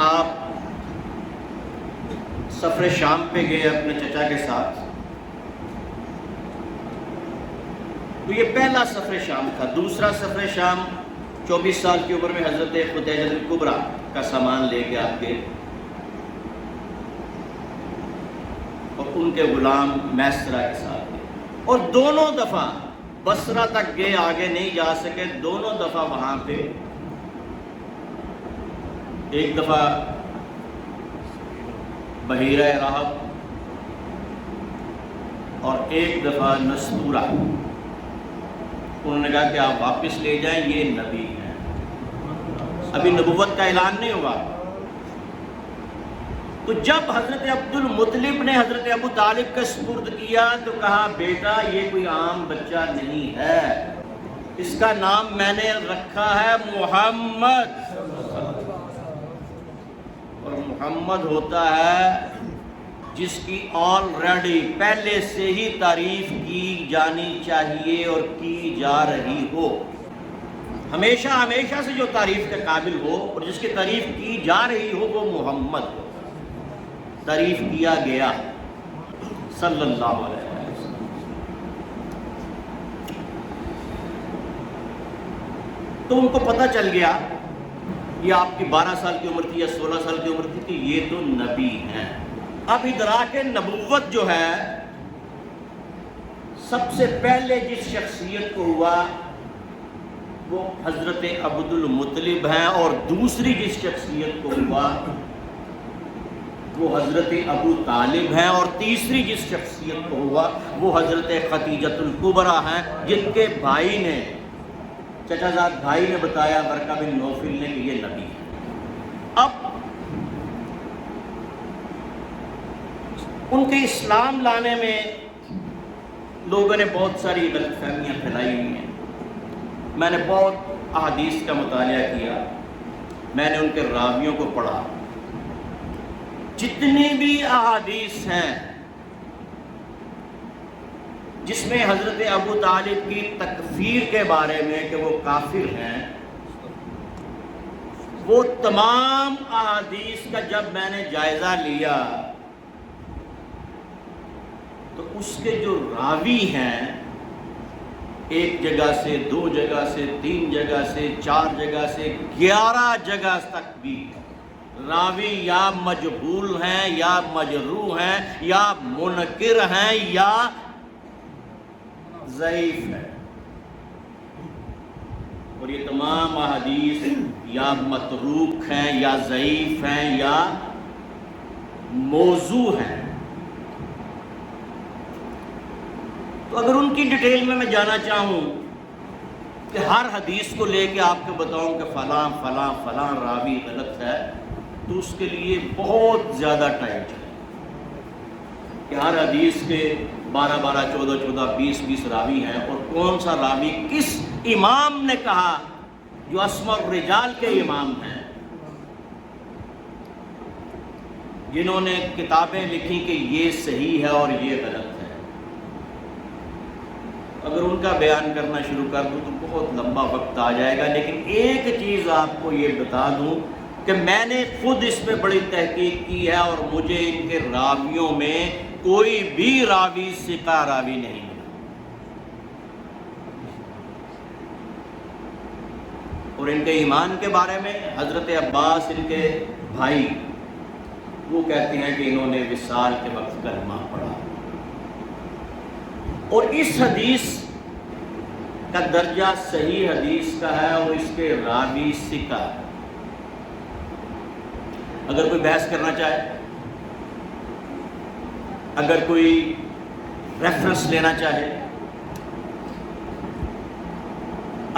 آپ سفر شام پہ گئے اپنے چچا کے ساتھ، تو یہ پہلا سفر شام تھا۔ دوسرا سفر شام 24 سال کی عمر میں حضرت خدیجہ الکبریٰ کا سامان لے کے آپ گئے، اور ان کے غلام میسرہ کے ساتھ گئے، اور دونوں دفعہ بصرہ تک گئے، آگے نہیں جا سکے۔ دونوں دفعہ وہاں پہ، ایک دفعہ بحیرہ رحب اور ایک دفعہ نستورہ، انہوں نے کہا کہ آپ واپس لے جائیں، یہ نبی ہیں، ابھی نبوت کا اعلان نہیں ہوا۔ تو جب حضرت عبد المطلب نے حضرت ابو طالب کا سپرد کیا تو کہا بیٹا یہ کوئی عام بچہ نہیں ہے، اس کا نام میں نے رکھا ہے محمد، اور محمد ہوتا ہے جس کی آلریڈی پہلے سے ہی تعریف کی جانی چاہیے اور کی جا رہی ہو، ہمیشہ ہمیشہ سے جو تعریف کے قابل ہو اور جس کی تعریف کی جا رہی ہو وہ محمد ہو، تعریف کیا گیا صلی اللہ علیہ وسلم۔ تو ان کو پتہ چل گیا، یہ آپ کی 12 سال کی عمر تھی یا 16 سال کی عمر تھی، کہ یہ تو نبی ہیں۔ اب ادراک نبوت جو ہے سب سے پہلے جس شخصیت کو ہوا وہ حضرت عبد المطلب ہیں، اور دوسری جس شخصیت کو ہوا وہ حضرت ابو طالب ہیں، اور تیسری جس شخصیت کو ہوا وہ حضرت خدیجہ الکبریٰ ہیں، جن کے بھائی نے، چچا زاد بھائی نے بتایا ورقہ بن نوفل نے کہ یہ نبی ہے۔ اب ان کے اسلام لانے میں لوگوں نے بہت ساری غلط فہمیاں پھیلائی ہوئی ہیں۔ میں نے بہت احادیث کا مطالعہ کیا، میں نے ان کے راویوں کو پڑھا، جتنی بھی احادیث ہیں جس میں حضرت ابو طالب کی تکفیر کے بارے میں کہ وہ کافر ہیں، وہ تمام احادیث کا جب میں نے جائزہ لیا تو اس کے جو راوی ہیں، ایک جگہ سے، 2 جگہ سے، 3 جگہ سے، 4 جگہ سے، 11 جگہ تک بھی راوی یا مجہول ہیں یا مجروح ہیں یا منکر ہیں یا ضعیف ہیں، اور یہ تمام احادیث یا متروک ہیں یا ضعیف ہیں یا موضوع ہیں۔ تو اگر ان کی ڈیٹیل میں جانا چاہوں کہ ہر حدیث کو لے کے آپ کو بتاؤں کہ فلاں فلاں فلاں راوی غلط ہے، تو اس کے لیے بہت زیادہ ٹائم چاہیے کہ ہر حدیث کے 12 14 20 راوی ہیں، اور کون سا راوی کس امام نے کہا جو اسماء الرجال کے امام ہیں، جنہوں نے کتابیں لکھی کہ یہ صحیح ہے اور یہ غلط ہے۔ اگر ان کا بیان کرنا شروع کر دوں تو بہت لمبا وقت آ جائے گا، لیکن ایک چیز آپ کو یہ بتا دوں کہ میں نے خود اس پہ بڑی تحقیق کی ہے، اور مجھے ان کے راویوں میں کوئی بھی راوی ثقہ راوی نہیں ہے، اور ان کے ایمان کے بارے میں حضرت عباس ان کے بھائی وہ کہتے ہیں کہ انہوں نے وصال کے وقت کلمہ پڑھا، اور اس حدیث کا درجہ صحیح حدیث کا ہے اور اس کے راوی ثقہ ہے۔ اگر کوئی بحث کرنا چاہے، اگر کوئی ریفرنس لینا چاہے،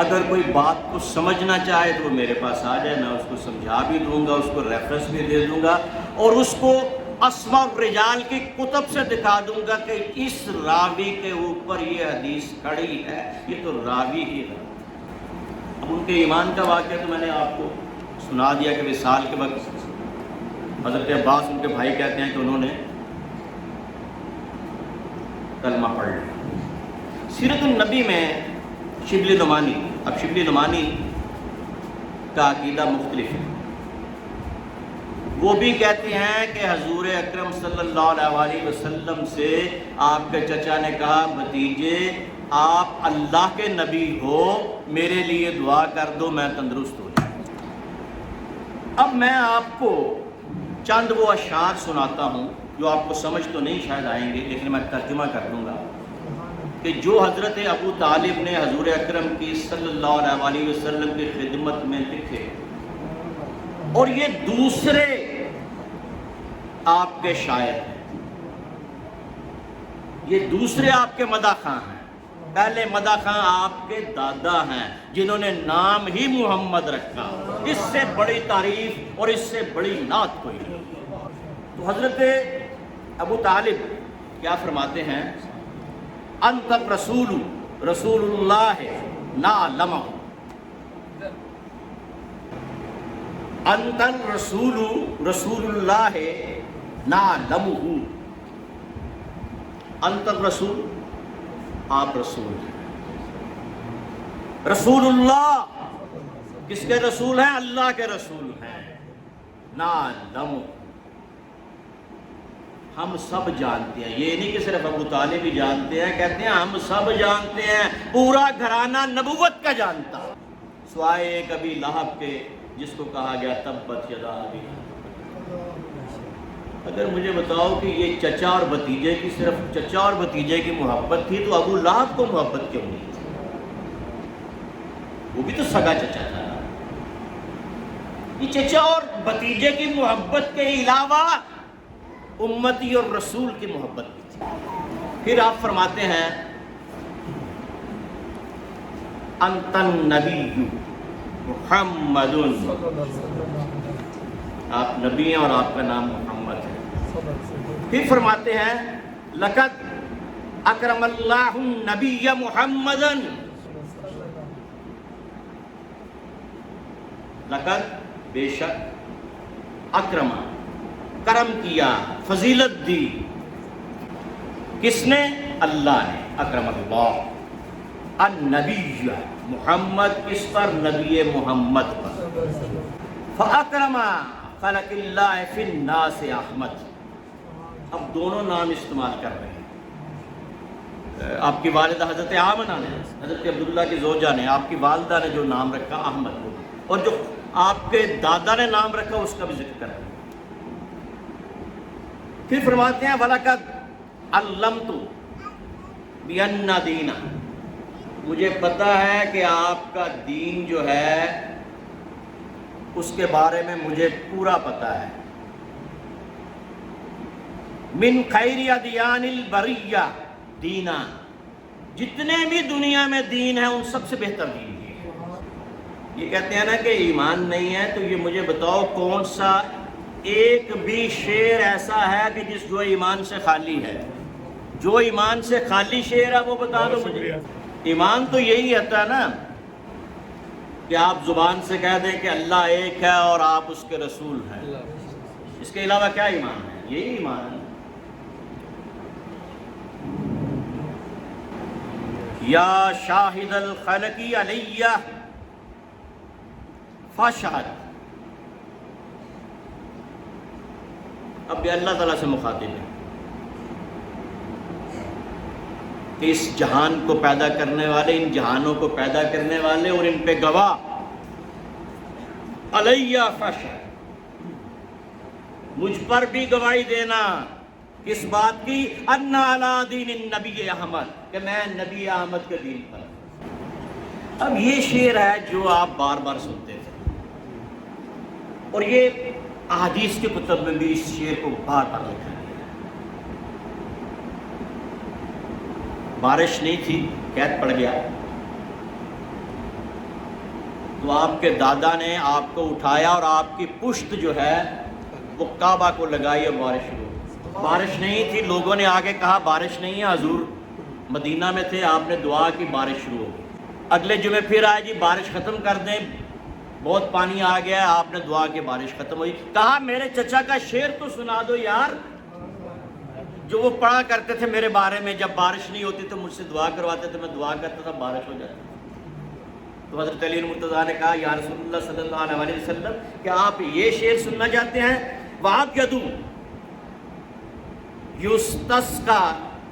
اگر کوئی بات کو سمجھنا چاہے تو وہ میرے پاس آ جائے، میں اس کو سمجھا بھی دوں گا، اس کو ریفرنس بھی دے دوں گا، اور اس کو اسماء الرجال کی کتب سے دکھا دوں گا کہ اس راوی کے اوپر یہ حدیث کھڑی ہے، یہ تو راوی ہی ہے۔ اب ان کے ایمان کا واقعہ تو میں نے آپ کو سنا دیا کہ وصال کے وقت حضرت عباس ان کے بھائی کہتے ہیں کہ انہوں نے کلمہ پڑھ لیا۔ سیرت النبی میں شبلی نعمانی، اب شبلی نعمانی کا عقیدہ مختلف ہے، وہ بھی کہتے ہیں کہ حضور اکرم صلی اللہ علیہ وسلم سے آپ کے چچا نے کہا بھتیجے آپ اللہ کے نبی ہو، میرے لیے دعا کر دو میں تندرست ہو جاؤں۔ اب میں آپ کو چند وہ اشعار سناتا ہوں جو آپ کو سمجھ تو نہیں شاید آئیں گے، لیکن میں ترجمہ کر دوں گا، کہ جو حضرت ابو طالب نے حضور اکرم کی صلی اللہ علیہ وسلم کی خدمت میں لکھے، اور یہ دوسرے آپ کے شاعر ہیں، یہ دوسرے آپ کے مدح خواں ہیں۔ پہلے مدح خواں آپ کے دادا ہیں جنہوں نے نام ہی محمد رکھا، اس سے بڑی تعریف اور اس سے بڑی نعت کوئی نہیں۔ تو حضرت ابو طالب کیا فرماتے ہیں؟ انت رسول رسول اللہ نعلمہ، انت الرسول رسول اللہ نعلمہ، انت الرسول آپ رسول ہیں، رسول اللہ کس کے رسول ہیں؟ اللہ کے رسول ہیں، نعلمہ ہم سب جانتے ہیں، یہ نہیں کہ صرف ابو طالب ہی جانتے ہیں، کہتے ہیں ہم سب جانتے ہیں، پورا گھرانہ نبوت کا جانتا، سوائے ایک ابی لہب کے جس کو کہا گیا تبت یدا ابی لہب۔ اگر مجھے بتاؤ کہ یہ چچا اور بھتیجے کی، صرف چچا اور بھتیجے کی محبت تھی تو ابو لہب کو محبت کیوں نہیں تھی؟ وہ بھی تو سگا چچا تھا۔ یہ چچا اور بھتیجے کی محبت کے علاوہ امتی اور رسول کی محبت بھی تھی۔ پھر آپ فرماتے ہیں انت النبی محمد، آپ نبی ہیں اور آپ کا نام محمد ہے۔ پھر فرماتے ہیں لقد اکرم اللہ النبی محمدا، لقد بے شک، اکرم کرم کیا، فضیلت دی، کس نے؟ اللہ نے، اکرم اللہ النبی محمد، کس پر؟ نبی محمد پر، فاکرم خلق اللہ فی الناس احمد۔ اب دونوں نام استعمال کر رہے ہیں۔ آپ کی والدہ حضرت آمنہ نے، حضرت عبداللہ کی زوجہ نے، آپ کی والدہ نے جو نام رکھا احمد، اور جو آپ کے دادا نے نام رکھا اس کا بھی ذکر کر رہے ہیں۔ پھر فرماتے ہیں وَلَقَدْ عَلَّمْتُ بِأَنَّ دِينَ، مجھے پتہ ہے کہ آپ کا دین جو ہے اس کے بارے میں مجھے پورا پتہ ہے۔ من خیر ادیان البریہ دینا، جتنے بھی دنیا میں دین ہیں ان سب سے بہتر دین ہے۔ یہ کہتے ہیں نا کہ ایمان نہیں ہے، تو یہ مجھے بتاؤ کون سا ایک بھی شعر ایسا ہے کہ جو ایمان سے خالی ہے؟ جو ایمان سے خالی شعر ہے وہ بتا دو مجھے۔ ایمان تو یہی ہوتا ہے نا کہ آپ زبان سے کہہ دیں کہ اللہ ایک ہے اور آپ اس کے رسول ہیں، اس کے علاوہ کیا ایمان ہے؟ یہی ایمان ہے۔ یا شاہد الخلقی علیہ فاشہد، اب یہ اللہ تعالیٰ سے مخاطب ہے کہ اس جہان کو پیدا کرنے والے، ان جہانوں کو پیدا کرنے والے اور ان پہ گواہ، علیہ فاشہد، مجھ پر بھی گواہی دینا، کس بات کی؟ ان علی دین النبی احمد، کہ میں نبی احمد کے دین پر۔ اب یہ شعر ہے جو آپ بار بار سنتے تھے، اور یہ احادیث کے کتب میں بھی اس شعر کو بار بار لکھا گیا ہے۔ بارش نہیں تھی، قحط پڑ گیا، تو آپ کے دادا نے آپ کو اٹھایا اور آپ کی پشت جو ہے وہ کعبہ کو لگائی اور بارش شروع ہوئی۔ بارش نہیں تھی، لوگوں نے آگے کہا بارش نہیں ہے، حضور مدینہ میں تھے، آپ نے دعا کی، بارش شروع ہو گئی۔ اگلے جمعے پھر آئے جی بارش ختم کر دیں، بہت پانی آ گیا ہے، آپ نے دعا کی، بارش ختم ہوئی۔ کہا میرے چچا کا شعر تو سنا دو یار، جو وہ پڑھا کرتے تھے میرے بارے میں، جب بارش نہیں ہوتی تو مجھ سے دعا کرواتے تھے، میں دعا کرتا تھا، بارش ہو جاتی۔ تو حضرت علی مرتضیٰ نے کہا یا رسول اللہ صلی اللہ علیہ وسلم کہ آپ یہ شعر سننا چاہتے ہیں؟ وَأَبْيَضُ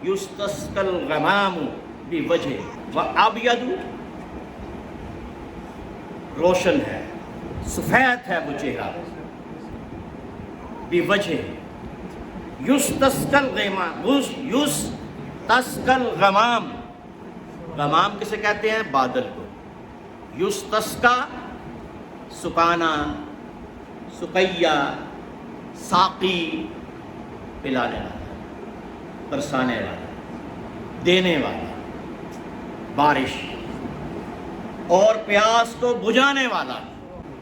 يُسْتَسْقَى الْغَمَامُ بِوَجْهِهِ، وَأَبْيَضُ روشن ہے، سفید ہے وہ چہرہ، بِوَجْهِهِ يُسْتَسْقَى الْغَمَامُ، غمام کسے کہتے ہیں؟ بادل کو. یُسْتَسْقَى سکانا، سقیہ، ساقی، پلانے والا، برسانے والا، دینے والا، بارش اور پیاس کو بجھانے والا.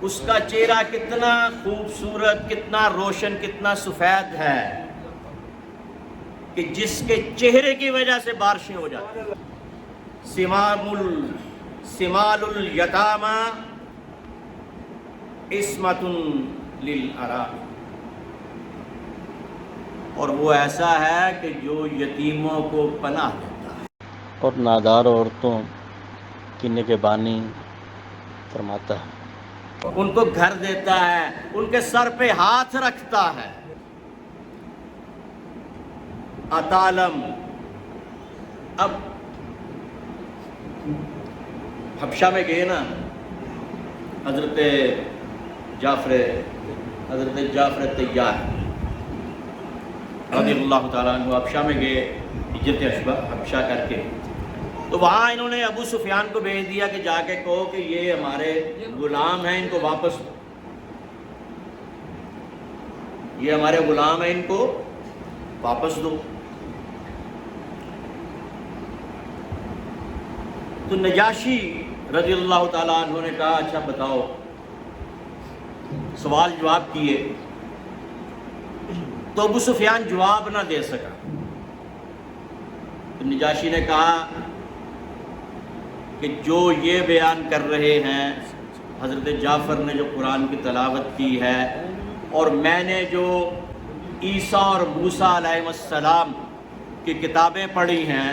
اس کا چہرہ کتنا خوبصورت، کتنا روشن، کتنا سفید ہے کہ جس کے چہرے کی وجہ سے بارشیں ہو جاتی ہیں. سمال الیتامی عصمۃ للارام، اور وہ ایسا ہے کہ جو یتیموں کو پناہ دیتا ہے اور نادار عورتوں کی نگہبانی فرماتا ہے. ان کو گھر دیتا ہے، ان کے سر پہ ہاتھ رکھتا ہے. اتالم، اب حبشہ میں گئے نا حضرت جعفر طیار رضی اللہ تعالیٰ عنہ حبشہ میں گئے ہجرت حبشہ کر کے. تو وہاں انہوں نے ابو سفیان کو بھیج دیا کہ جا کے کہو کہ یہ ہمارے غلام ہیں، ان کو واپس دو. یہ ہمارے غلام ہیں، ان کو واپس دو. تو نجاشی رضی اللہ تعالیٰ عنہ نے کہا اچھا بتاؤ، سوال جواب کیے. تو ابو سفیان جواب نہ دے سکا. تو نجاشی نے کہا کہ جو یہ بیان کر رہے ہیں حضرت جعفر نے جو قرآن کی تلاوت کی ہے، اور میں نے جو عیسیٰ اور موسیٰ علیہ السلام کی کتابیں پڑھی ہیں،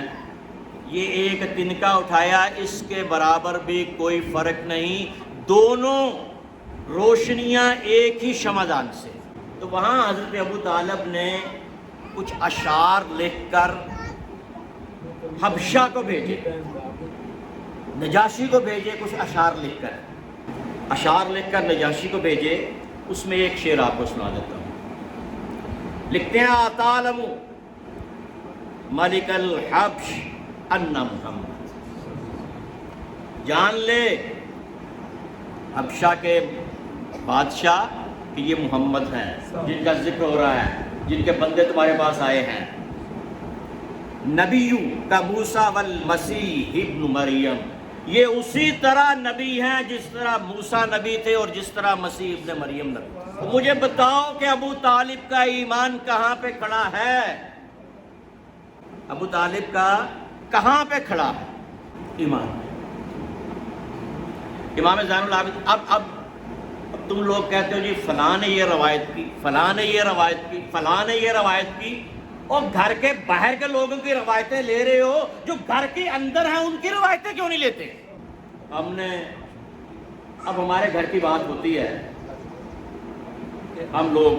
یہ ایک تنکا اٹھایا اس کے برابر بھی کوئی فرق نہیں، دونوں روشنیاں ایک ہی شمعدان سے. تو وہاں حضرت ابو طالب نے کچھ اشعار لکھ کر حبشہ کو بھیجے، نجاشی کو بھیجے. کچھ اشعار لکھ کر نجاشی کو بھیجے. اس میں ایک شعر آپ کو سنا دیتا ہوں. لکھتے ہیں اتعلم ملک الحبش ان محمد، جان لے حبشہ کے بادشاہ کہ یہ محمد ہیں جن کا ذکر ہو رہا ہے، جن کے بندے تمہارے پاس آئے ہیں. نبی کا موسیٰ والمسیح ابن مریم، یہ اسی طرح نبی ہیں جس طرح موسیٰ نبی تھے اور جس طرح مسیح ابن مریم نبی. تو مجھے بتاؤ کہ ابو طالب کا ایمان کہاں پہ کھڑا ہے؟ ابو طالب کا کہاں پہ کھڑا ہے ایمان؟ امام زین العابدین. اب تم لوگ کہتے ہو جی فلاں نے یہ روایت کی، فلاں نے یہ روایت کی، فلاں نے یہ روایت کی، اور گھر کے باہر کے لوگوں کی روایتیں لے رہے ہو، جو گھر کے اندر ہیں ان کی روایتیں کیوں نہیں لیتے؟ اب ہمارے گھر کی بات ہوتی ہے، ہم لوگ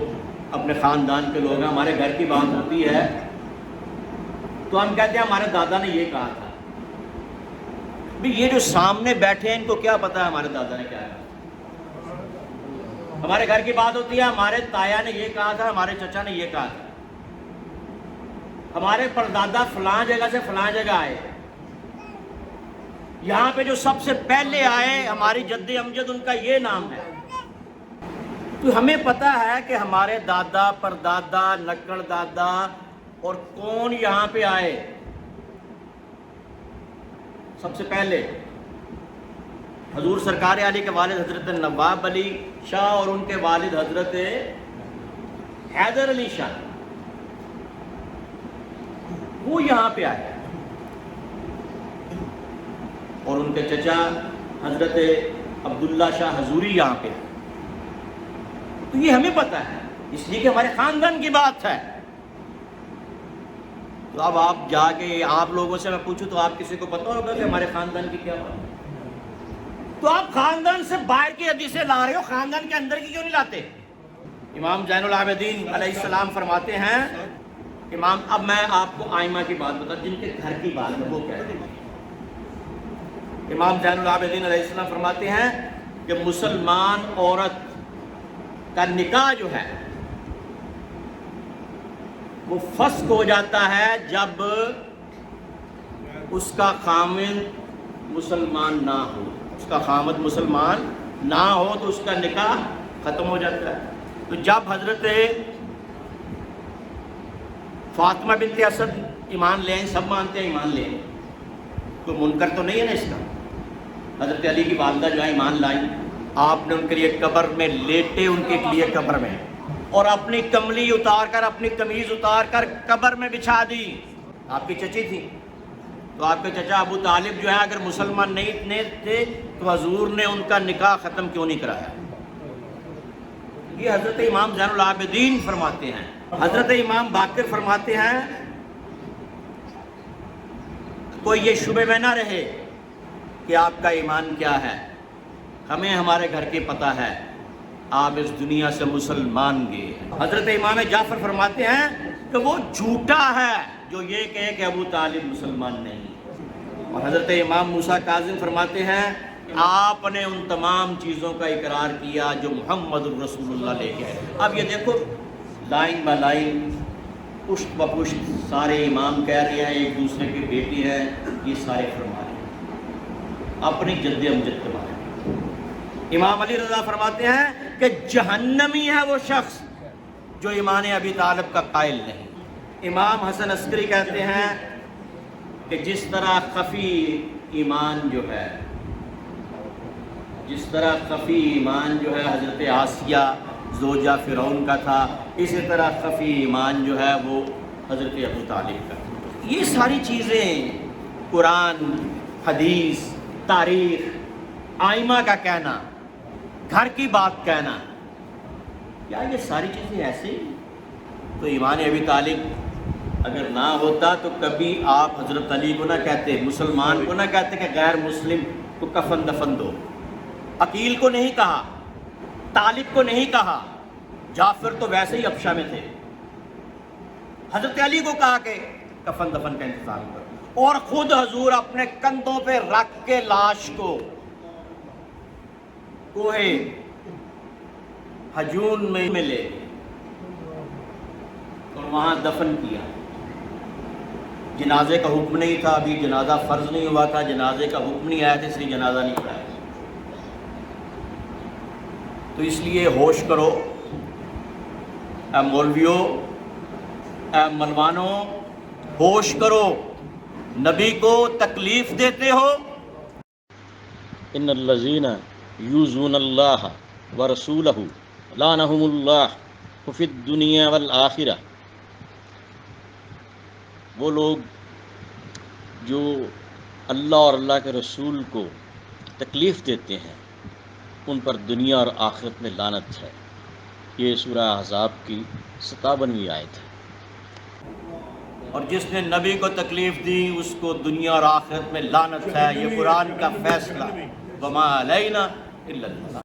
اپنے خاندان کے لوگ ہیں، ہمارے گھر کی بات ہوتی ہے تو ہم کہتے ہیں ہمارے دادا نے یہ کہا تھا. بھی یہ جو سامنے بیٹھے ہیں ان کو کیا پتا ہے ہمارے دادا نے کیا کہا؟ ہمارے گھر کی بات ہوتی ہے ہمارے تایا نے یہ کہا تھا، ہمارے چچا نے یہ کہا تھا، ہمارے پردادا فلاں جگہ سے فلاں جگہ آئے، یہاں پہ جو سب سے پہلے آئے ہماری جد امجد ان کا یہ نام ہے. تو ہمیں پتا ہے کہ ہمارے دادا، پردادا، لکڑ دادا اور کون یہاں پہ آئے. سب سے پہلے حضور سرکار علی کے والد حضرت نواب علی شاہ اور ان کے والد حضرت حیدر علی شاہ، وہ یہاں پہ آئے، اور ان کے چچا حضرت عبداللہ شاہ حضوری یہاں پہ. تو یہ ہمیں پتا ہے اس لیے کہ ہمارے خاندان کی بات ہے. تو اب آپ جا کے آپ لوگوں سے میں پوچھوں تو آپ کسی کو پتا ہوگا کہ ہمارے خاندان کی کیا بات ہے؟ تو آپ خاندان سے باہر کی حدیثیں لا رہے ہو، خاندان کے اندر کی کیوں نہیں لاتے؟ امام زین العابدین علیہ السلام فرماتے ہیں، امام، اب میں آپ کو آئمہ کی بات بتا، جن کے گھر کی بات ہے وہ کہتے ہیں۔ امام زین العابدین علیہ السلام فرماتے ہیں کہ مسلمان عورت کا نکاح جو ہے وہ فسخ ہو جاتا ہے جب اس کا خامند مسلمان نہ ہو، اس کا خامند مسلمان نہ ہو تو اس کا نکاح ختم ہو جاتا ہے۔ تو جب حضرت فاطمہ بنت اسد ایمان لیں، سب مانتے ہیں ایمان لیں، کوئی منکر تو نہیں ہے نا اس کا، حضرت علی کی والدہ جو ہے ایمان لائیں، آپ نے ان کے لیے قبر میں لیٹے، ان کے لیے قبر میں، اور اپنی کملی اتار کر، اپنی قمیض اتار کر قبر میں بچھا دی۔ آپ کی چچی تھی، تو آپ کے چچا ابو طالب جو ہے اگر مسلمان نہیں تھے تو حضور نے ان کا نکاح ختم کیوں نہیں کرایا؟ یہ حضرت امام زین العابدین فرماتے ہیں۔ حضرت امام باقر فرماتے ہیں کوئی یہ شبہ میں نہ رہے کہ آپ کا ایمان کیا ہے، ہمیں ہمارے گھر کی پتہ ہے، آپ اس دنیا سے مسلمان گئے۔ حضرت امام جعفر فرماتے ہیں کہ وہ جھوٹا ہے جو یہ کہے کہ ابو طالب مسلمان نہیں۔ اور حضرت امام موسیٰ کاظم فرماتے ہیں آپ نے ان تمام چیزوں کا اقرار کیا جو محمد الرسول اللہ لے کے آئے۔ اب یہ دیکھو لائن با لائن، پشت بہ پشت سارے امام کہہ رہے ہیں ایک دوسرے کی بیٹی ہے، یہ سارے فرما رہے ہیں اپنی جد امجد کے بارے میں۔ امام علی رضا فرماتے ہیں کہ جہنمی ہے وہ شخص جو ایمان ابی طالب کا قائل نہیں۔ امام حسن عسکری کہتے ہیں کہ جس طرح خفی ایمان جو ہے، جس طرح خفی ایمان جو ہے حضرت آسیہ زوجہ فرعون کا تھا، اسی طرح خفی ایمان جو ہے وہ حضرت ابو طالب کا تھا۔ یہ ساری چیزیں قرآن، حدیث، تاریخ، آئمہ کا کہنا، گھر کی بات کہنا، کیا یہ ساری چیزیں ایسے ہی؟ تو ایمان ابی طالب اگر نہ ہوتا تو کبھی آپ حضرت علی کو نہ کہتے، مسلمان کو نہ کہتے کہ غیر مسلم کو کفن دفن دو، عقیل کو نہیں کہا، طالب کو نہیں کہا، جعفر تو ویسے ہی افشا میں تھے، حضرت علی کو کہا کہ کفن دفن کا انتظام کرو، اور خود حضور اپنے کندھوں پہ رکھ کے لاش کو کوہ حجون میں لے اور وہاں دفن کیا۔ جنازے کا حکم نہیں تھا، ابھی جنازہ فرض نہیں ہوا تھا، جنازے کا حکم نہیں آیا تھا، اس لیے جنازہ نہیں پڑھایا۔ تو اس لیے ہوش کرو اے مولویوں، اے ملوانوں، ہوش کرو، نبی کو تکلیف دیتے ہو۔ ان الذین یؤذون اللہ ورسولہ لعنہم اللہ فی الدنیا والآخرہ، وہ لوگ جو اللہ اور اللہ کے رسول کو تکلیف دیتے ہیں ان پر دنیا اور آخرت میں لعنت ہے۔ یہ سورہ احزاب کی 57ویں آیت ہے۔ اور جس نے نبی کو تکلیف دی اس کو دنیا اور آخرت میں لعنت ہے، یہ قرآن کا فیصلہ۔ وما علینا الا البلاغ۔